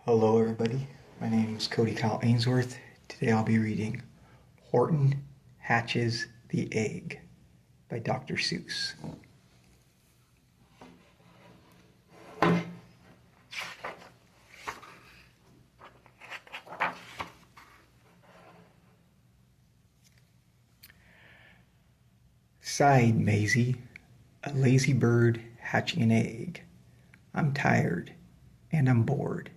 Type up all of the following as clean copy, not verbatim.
Hello everybody, my name is Cody Kyle Ainsworth. Today I'll be reading Horton Hatches the Egg by Dr. Seuss. Sighed Maisie, a lazy bird hatching an egg. I'm tired and I'm bored,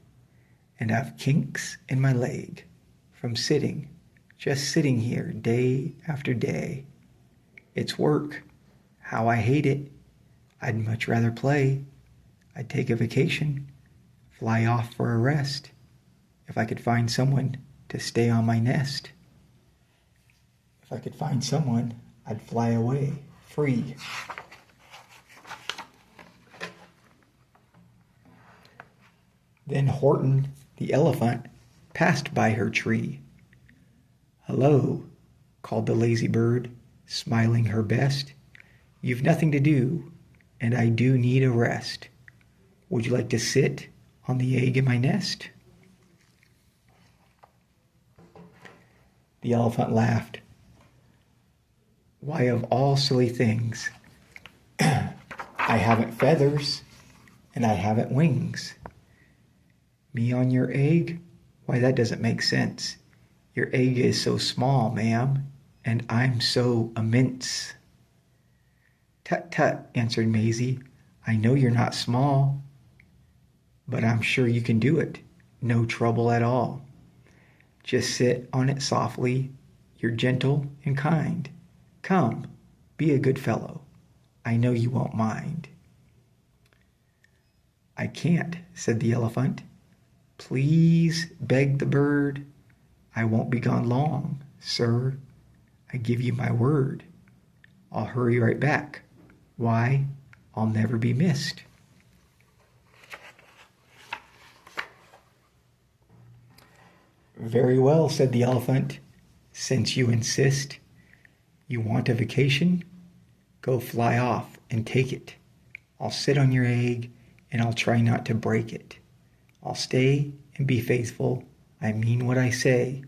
and I've kinks in my leg from sitting, just sitting here day after day. It's work. How I hate it. I'd much rather play. I'd take a vacation, fly off for a rest, if I could find someone to stay on my nest. If I could find someone, I'd fly away, free. Then Horton, the elephant, passed by her tree. "Hello," called the lazy bird, smiling her best. "You've nothing to do, and I do need a rest. Would you like to sit on the egg in my nest?" The elephant laughed. "Why, of all silly things, I haven't feathers, and I haven't wings. Me on your egg? Why, that doesn't make sense. Your egg is so small, ma'am, and I'm so immense." "Tut, tut," answered Maisie. "I know you're not small, but I'm sure you can do it. No trouble at all. Just sit on it softly. You're gentle and kind. Come, be a good fellow. I know you won't mind." "I can't," said the elephant. "Please," begged the bird. "I won't be gone long, sir. I give you my word. I'll hurry right back. Why, I'll never be missed." "Very well," said the elephant. "Since you insist, you want a vacation, go fly off and take it. I'll sit on your egg and I'll try not to break it. I'll stay and be faithful. I mean what I say."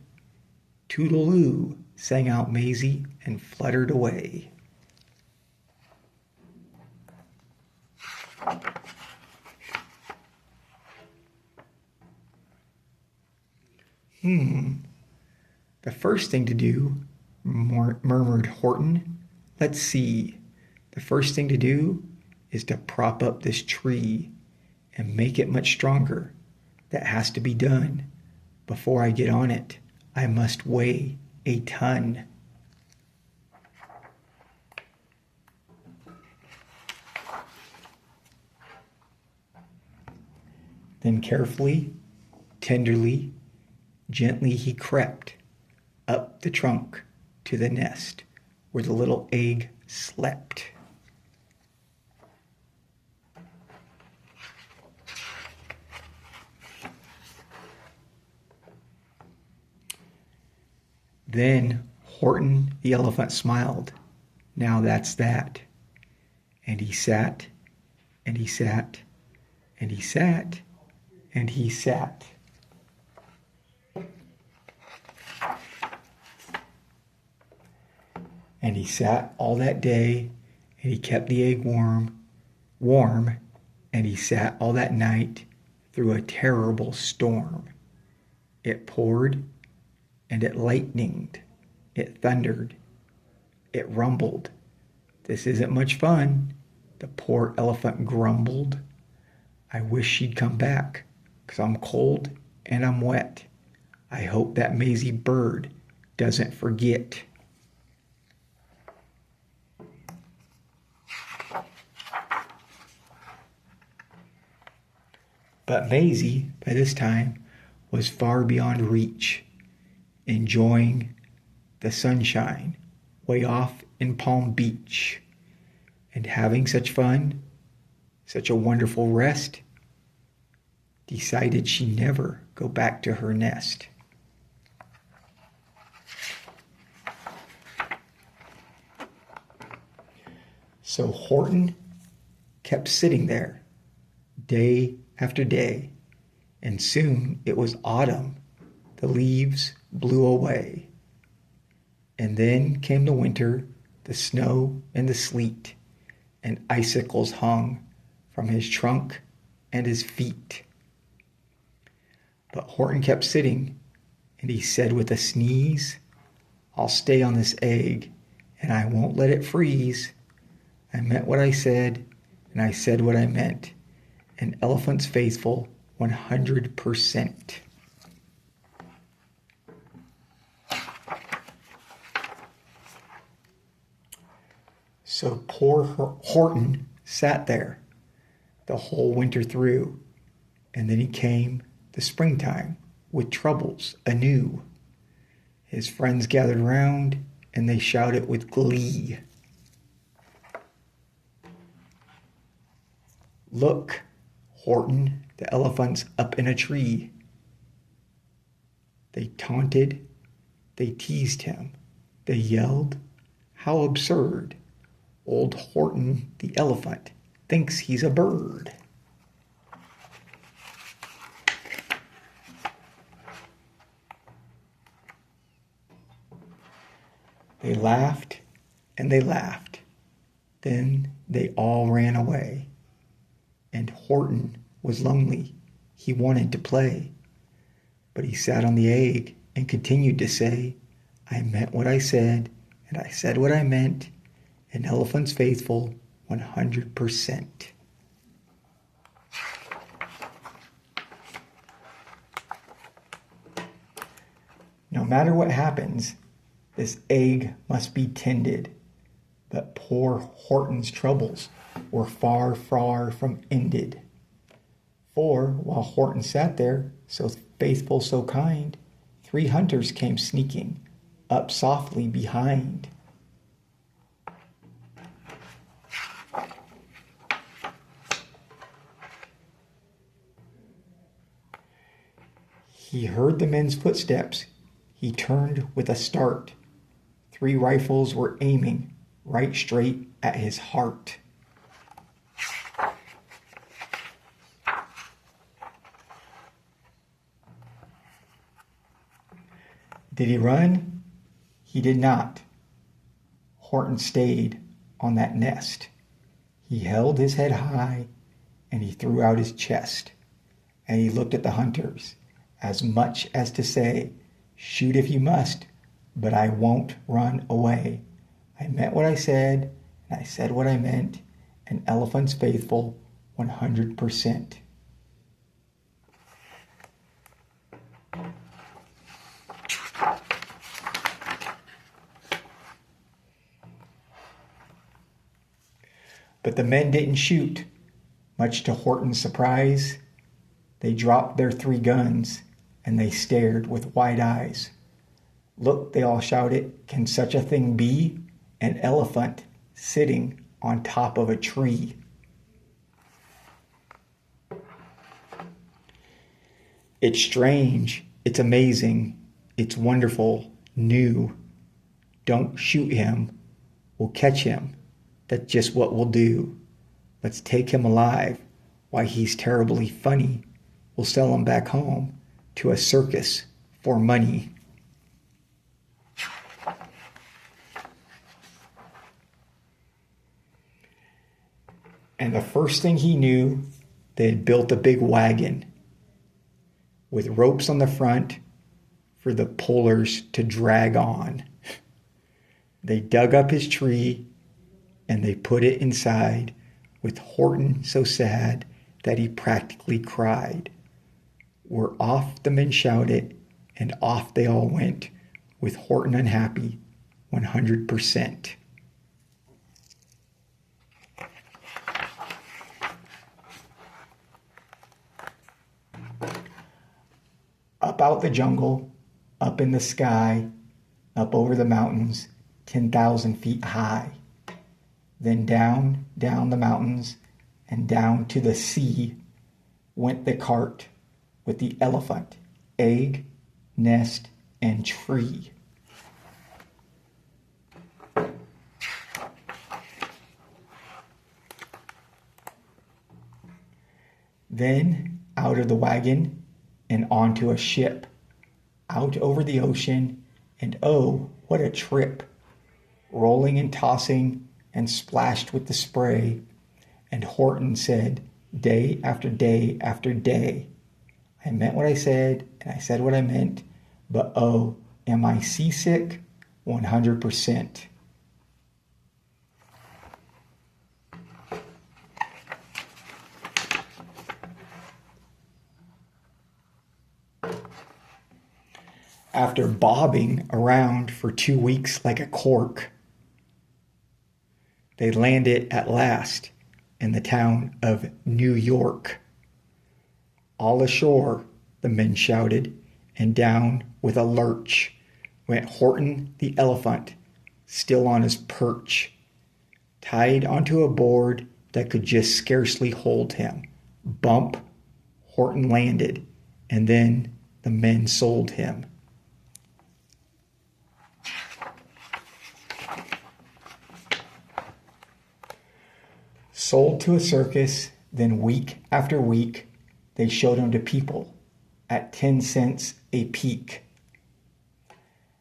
"Toodle-oo," sang out Maisie and fluttered away. The first thing to do," murmured Horton. "Let's see. The first thing to do is to prop up this tree and make it much stronger. That has to be done. Before I get on it, I must weigh a ton." Then carefully, tenderly, gently he crept up the trunk to the nest where the little egg slept. Then Horton the elephant smiled. "Now that's that." And he sat, and he sat, and he sat, and he sat. And he sat all that day, and he kept the egg warm, and he sat all that night through a terrible storm. It poured, and it lightened, it thundered, it rumbled. "This isn't much fun," the poor elephant grumbled. "I wish she'd come back, 'cause I'm cold and I'm wet. I hope that Maisie bird doesn't forget." But Maisie, by this time, was far beyond reach, enjoying the sunshine way off in Palm Beach, and having such fun, such a wonderful rest, decided she'd never go back to her nest. So Horton kept sitting there day after day, and soon it was autumn. The leaves blew away. And then came the winter, the snow and the sleet, and icicles hung from his trunk and his feet. But Horton kept sitting, and he said with a sneeze, "I'll stay on this egg, and I won't let it freeze. I meant what I said, and I said what I meant. An elephant's faithful 100%. So poor Horton sat there the whole winter through, and then he came the springtime with troubles anew. His friends gathered round, and they shouted with glee, "Look, Horton, the elephant's up in a tree." They taunted, they teased him, they yelled, "How absurd! Old Horton the elephant thinks he's a bird." They laughed and they laughed. Then they all ran away. And Horton was lonely. He wanted to play. But he sat on the egg and continued to say, "I meant what I said, and I said what I meant. An elephant's faithful 100%. No matter what happens, this egg must be tended. But poor Horton's troubles were far, far from ended. For while Horton sat there, so faithful, so kind, 3 hunters came sneaking up softly behind. He heard the men's footsteps. He turned with a start. 3 rifles were aiming right straight at his heart. Did he run? He did not. Horton stayed on that nest. He held his head high, and he threw out his chest, and he looked at the hunters, as much as to say, "Shoot if you must, but I won't run away. I meant what I said, and I said what I meant. An elephant's faithful 100%. But the men didn't shoot. Much to Horton's surprise, they dropped their 3 guns, and they stared with wide eyes. "Look," they all shouted, "can such a thing be? An elephant sitting on top of a tree." It's strange, it's amazing, it's wonderful, new. Don't shoot him, we'll catch him. That's just what we'll do. Let's take him alive. Why, he's terribly funny. We'll sell him back home to a circus for money. And the first thing he knew, they had built a big wagon with ropes on the front for the pullers to drag on. They dug up his tree and they put it inside, with Horton so sad that he practically cried. "We're off," the men shouted, and off they all went, with Horton unhappy 100%. Up out the jungle, up in the sky, up over the mountains, 10,000 feet high. Then down, down the mountains, and down to the sea went the cart with the elephant, egg, nest, and tree. Then, out of the wagon, and onto a ship, out over the ocean, and oh, what a trip! Rolling and tossing and splashed with the spray. And Horton said, day after day after day, I meant what I said, and I said what I meant, but oh, am I seasick? 100%. After bobbing around for 2 weeks like a cork, they landed at last in the town of New York. All ashore, the men shouted, and down with a lurch went Horton the elephant, still on his perch, tied onto a board that could just scarcely hold him. Bump, Horton landed, and then the men sold him. Sold to a circus, then week after week, they showed him to people at 10 cents a peek.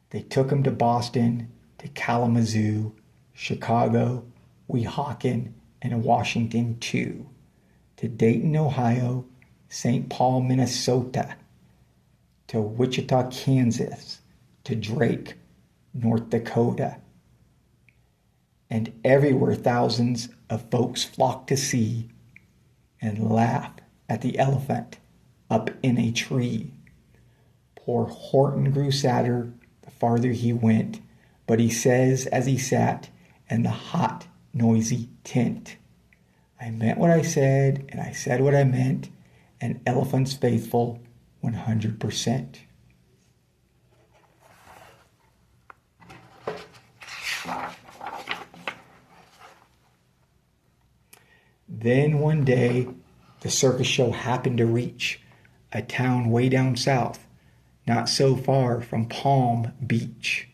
They took him to Boston, to Kalamazoo, Chicago, Weehawken, and Washington too, to Dayton, Ohio, St. Paul, Minnesota, to Wichita, Kansas, to Drake, North Dakota. And everywhere thousands of folks flocked to see and laugh at the elephant up in a tree. Poor Horton grew sadder the farther he went, but he says as he sat in the hot, noisy tent, I meant what I said, and I said what I meant, and elephant's faithful 100%. Then one day, the circus show happened to reach a town way down south, not so far from Palm Beach.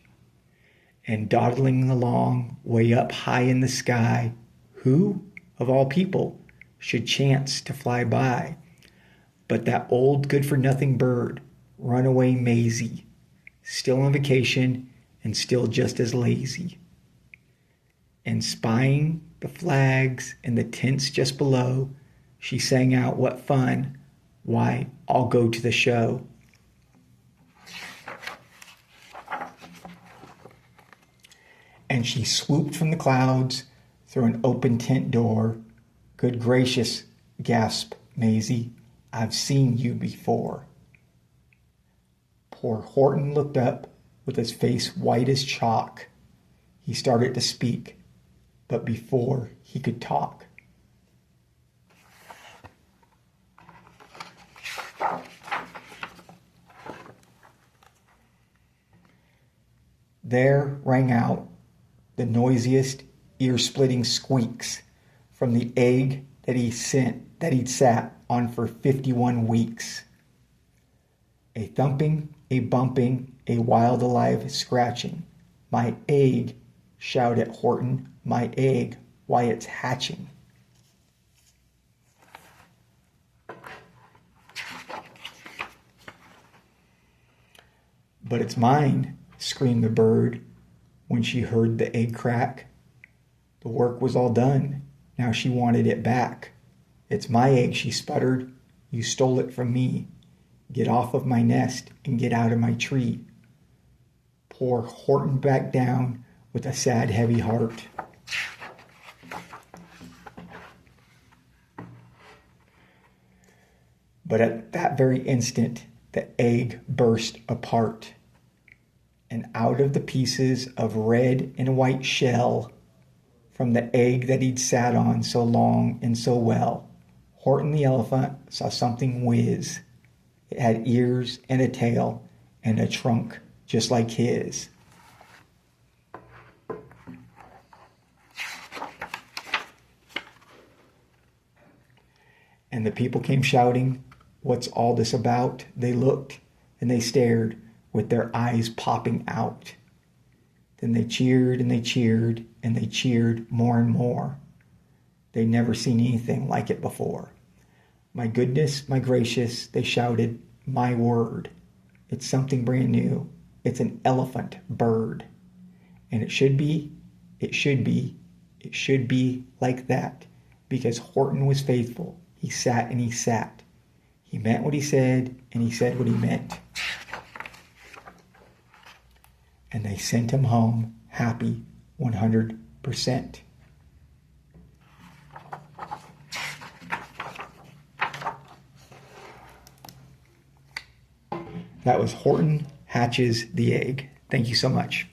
And dawdling along way up high in the sky, who, of all people, should chance to fly by but that old good-for-nothing bird, Runaway Maisie, still on vacation and still just as lazy. And spying the flags and the tents just below, she sang out, what fun, why, I'll go to the show. And she swooped from the clouds through an open tent door. Good gracious, gasped Maisie, I've seen you before. Poor Horton looked up with his face white as chalk. He started to speak, but before he could talk, there rang out the noisiest, ear-splitting squeaks from the egg that he'd sat on for 51 weeks. A thumping, a bumping, a wild alive scratching. My egg, shouted Horton, my egg, why it's hatching. But it's mine, screamed the bird when she heard the egg crack. The work was all done. Now she wanted it back. It's my egg, she sputtered. You stole it from me. Get off of my nest and get out of my tree. Poor Horton backed down with a sad, heavy heart. But at that very instant, the egg burst apart. And out of the pieces of red and white shell, from the egg that he'd sat on so long and so well, Horton the elephant saw something whiz. It had ears and a tail and a trunk just like his. And the people came shouting, what's all this about? They looked and they stared with their eyes popping out. Then they cheered and they cheered and they cheered more and more. They'd never seen anything like it before. My goodness, my gracious, they shouted, my word. It's something brand new. It's an elephant bird. And it should be like that, because Horton was faithful. He sat and he sat. He meant what he said, and he said what he meant. And they sent him home happy 100%. That was Horton Hatches the Egg. Thank you so much.